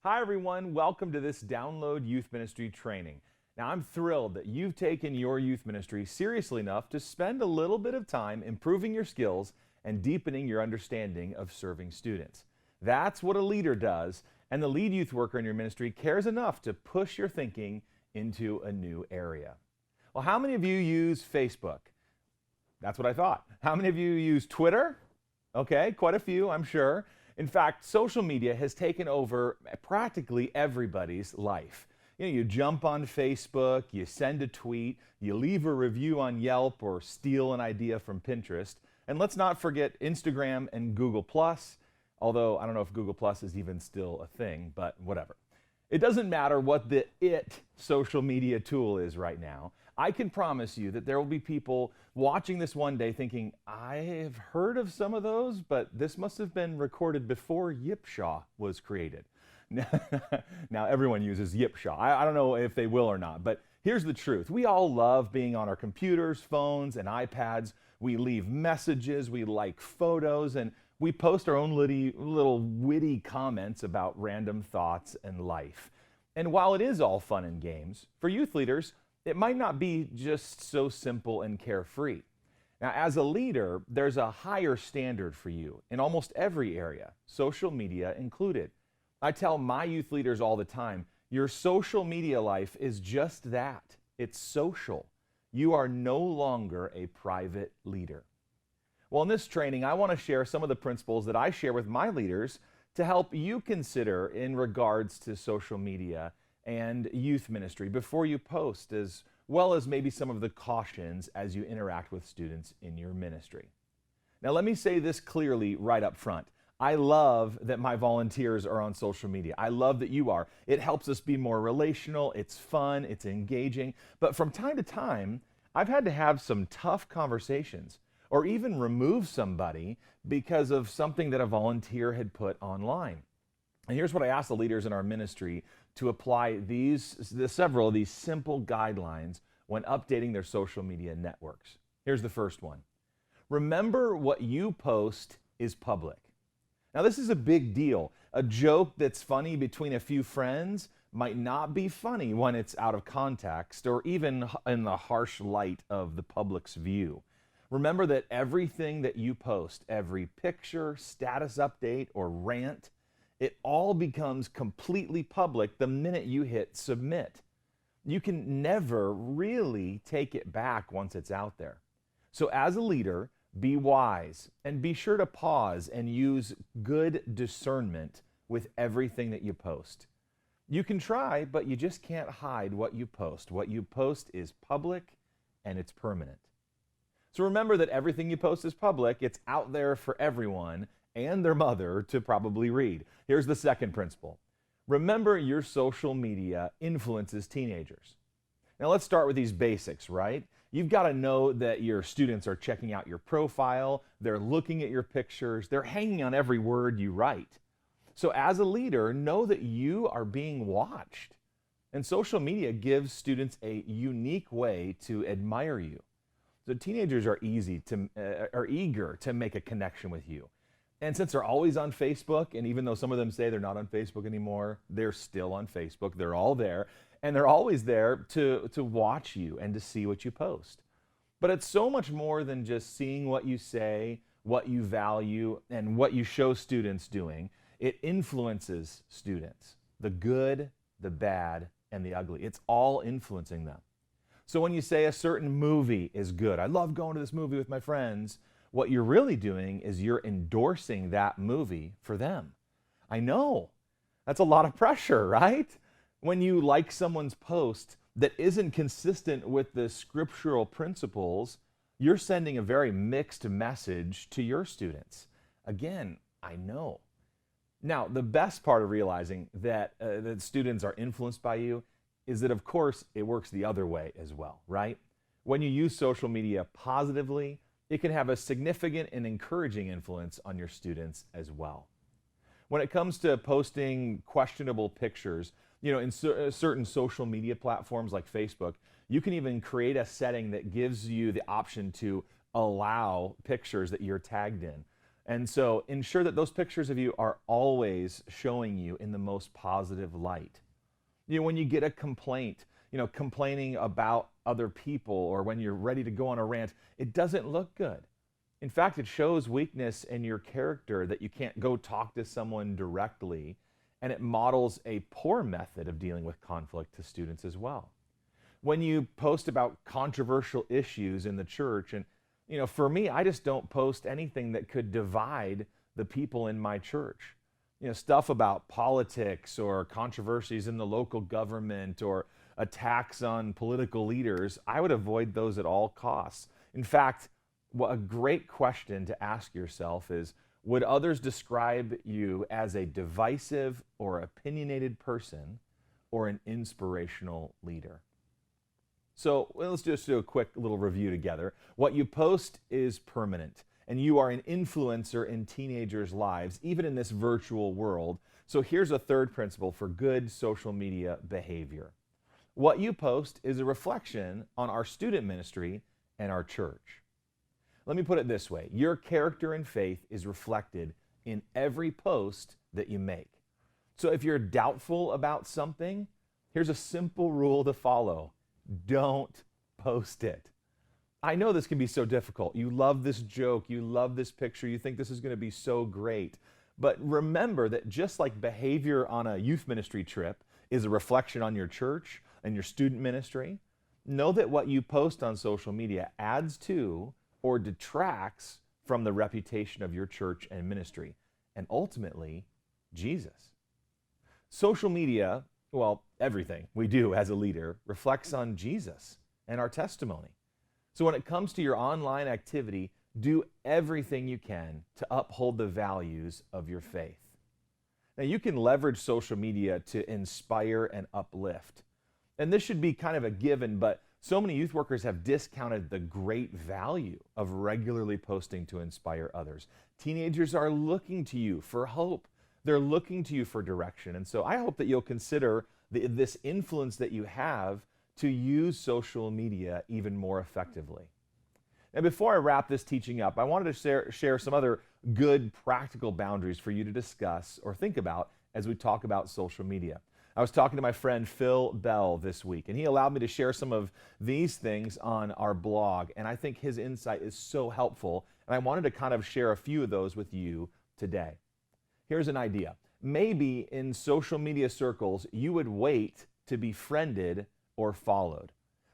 Hi everyone, welcome to this Download Youth Ministry training. Now I'm thrilled that you've taken your youth ministry seriously enough to spend a little bit of time improving your skills and deepening your understanding of serving students. That's what a leader does, and the lead youth worker in your ministry cares enough to push your thinking into a new area. Well, how many of you use Facebook? That's what I thought. How many of you use Twitter? Okay, quite a few, I'm sure. In fact, social media has taken over practically everybody's life. You jump on Facebook, you send a tweet, you leave a review on Yelp or steal an idea from Pinterest. And let's not forget Instagram and Google+, although I don't know if Google+ is even still a thing, but whatever. It doesn't matter what the social media tool is right now. I can promise you that there will be people watching this one day thinking, I have heard of some of those, but this must have been recorded before Yipshaw was created. Now everyone uses Yipshaw. I don't know if they will or not, but here's the truth. We all love being on our computers, phones, and iPads. We leave messages, we like photos, and we post our own little witty comments about random thoughts and life. And while it is all fun and games, for youth leaders, it might not be just so simple and carefree. Now, as a leader, there's a higher standard for you in almost every area, social media included. I tell my youth leaders all the time, your social media life is just that. It's social. You are no longer a private leader. Well, in this training, I want to share some of the principles that I share with my leaders to help you consider in regards to social media and youth ministry before you post, as well as maybe some of the cautions as you interact with students in your ministry. Now, let me say this clearly right up front. I love that my volunteers are on social media. I love that you are. It helps us be more relational, it's fun, it's engaging. But from time to time, I've had to have some tough conversations or even remove somebody because of something that a volunteer had put online. And here's what I ask the leaders in our ministry to apply several of these simple guidelines when updating their social media networks. Here's the first one. Remember, what you post is public. Now, this is a big deal. A joke that's funny between a few friends might not be funny when it's out of context or even in the harsh light of the public's view. Remember that everything that you post, every picture, status update, or rant, it all becomes completely public the minute you hit submit. You can never really take it back once it's out there. So as a leader, be wise and be sure to pause and use good discernment with everything that you post. You can try, but you just can't hide what you post. What you post is public and it's permanent. So remember that everything you post is public. It's out there for everyone and their mother to probably read. Here's the second principle. Remember, your social media influences teenagers. Now let's start with these basics, right? You've got to know that your students are checking out your profile, they're looking at your pictures, they're hanging on every word you write. So as a leader, know that you are being watched. And social media gives students a unique way to admire you. So teenagers are eager to make a connection with you. And since they're always on Facebook, and even though some of them say they're not on Facebook anymore, they're still on Facebook. They're all there, and they're always there to watch you and to see what you post. But it's so much more than just seeing what you say, what you value, and what you show students doing. It influences students, the good, the bad, and the ugly. It's all influencing them. So when you say a certain movie is good, I love going to this movie with my friends, what you're really doing is you're endorsing that movie for them. I know. That's a lot of pressure, right? When you like someone's post that isn't consistent with the scriptural principles, you're sending a very mixed message to your students. Again, I know. Now, the best part of realizing that students are influenced by you is that, of course, it works the other way as well, right? When you use social media positively, it can have a significant and encouraging influence on your students as well. When it comes to posting questionable pictures, in certain social media platforms like Facebook, you can even create a setting that gives you the option to allow pictures that you're tagged in. And so ensure that those pictures of you are always showing you in the most positive light. When you get a complaint, complaining about other people, or when you're ready to go on a rant, it doesn't look good. In fact, it shows weakness in your character that you can't go talk to someone directly, and it models a poor method of dealing with conflict to students as well. When you post about controversial issues in the church, and for me, I just don't post anything that could divide the people in my church. Stuff about politics or controversies in the local government or attacks on political leaders, I would avoid those at all costs. In fact, a great question to ask yourself is, would others describe you as a divisive or opinionated person or an inspirational leader? So let's just do a quick little review together. What you post is permanent, and you are an influencer in teenagers' lives, even in this virtual world. So here's a third principle for good social media behavior. What you post is a reflection on our student ministry and our church. Let me put it this way. Your character and faith is reflected in every post that you make. So if you're doubtful about something, here's a simple rule to follow. Don't post it. I know this can be so difficult. You love this joke, you love this picture, you think this is going to be so great. But remember that just like behavior on a youth ministry trip is a reflection on your church and your student ministry, know that what you post on social media adds to or detracts from the reputation of your church and ministry, and ultimately, Jesus. Social media, well, everything we do as a leader reflects on Jesus and our testimony. So when it comes to your online activity, do everything you can to uphold the values of your faith. Now, you can leverage social media to inspire and uplift. And this should be kind of a given, but so many youth workers have discounted the great value of regularly posting to inspire others. Teenagers are looking to you for hope. They're looking to you for direction. And so I hope that you'll consider this influence that you have to use social media even more effectively. And before I wrap this teaching up, I wanted to share some other good practical boundaries for you to discuss or think about as we talk about social media. I was talking to my friend Phil Bell this week, and he allowed me to share some of these things on our blog, and I think his insight is so helpful, and I wanted to kind of share a few of those with you today. Here's an idea. Maybe in social media circles, you would wait to be friended or followed.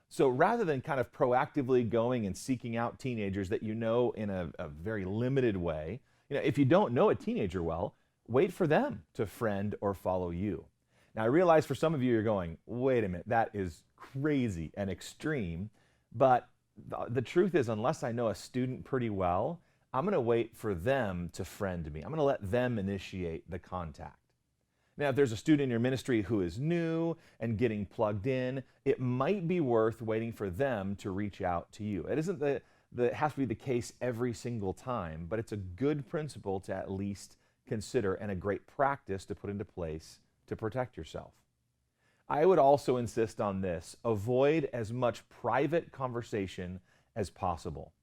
So rather than kind of proactively going and seeking out teenagers that you know in a very limited way, if you don't know a teenager well, wait for them to friend or follow you. Now, I realize for some of you, you're going, wait a minute, that is crazy and extreme. But the truth is, unless I know a student pretty well, I'm going to wait for them to friend me. I'm going to let them initiate the contact. Now, if there's a student in your ministry who is new and getting plugged in, it might be worth waiting for them to reach out to you. It isn't it has to be the case every single time, but it's a good principle to at least consider and a great practice to put into place to protect yourself. I would also insist on this: avoid as much private conversation as possible.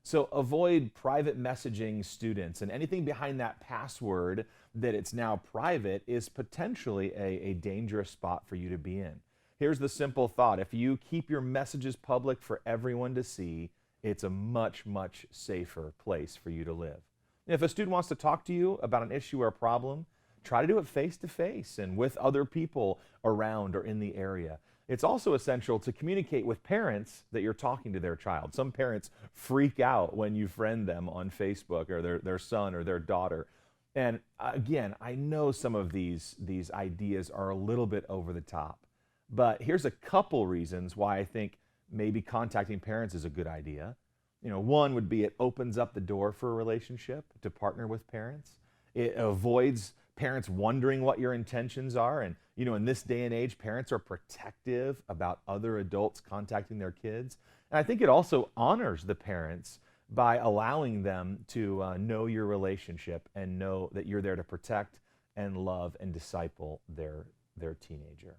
So avoid private messaging students, and anything behind that password that it's now private is potentially a dangerous spot for you to be in. Here's the simple thought: if you keep your messages public for everyone to see, it's a much, much safer place for you to live. If a student wants to talk to you about an issue or a problem, try to do it face-to-face and with other people around or in the area. It's also essential to communicate with parents that you're talking to their child. Some parents freak out when you friend them on Facebook, or their son or their daughter. And again, I know some of these ideas are a little bit over the top, but here's a couple reasons why I think maybe contacting parents is a good idea. One would be it opens up the door for a relationship to partner with parents. It avoids parents wondering what your intentions are. And, in this day and age, parents are protective about other adults contacting their kids. And I think it also honors the parents by allowing them to know your relationship and know that you're there to protect and love and disciple their teenager.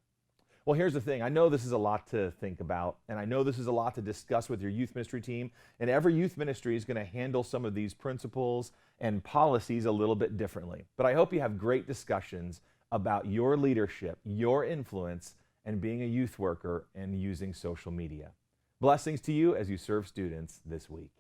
Well, here's the thing. I know this is a lot to think about, and I know this is a lot to discuss with your youth ministry team, and every youth ministry is going to handle some of these principles and policies a little bit differently. But I hope you have great discussions about your leadership, your influence, and being a youth worker and using social media. Blessings to you as you serve students this week.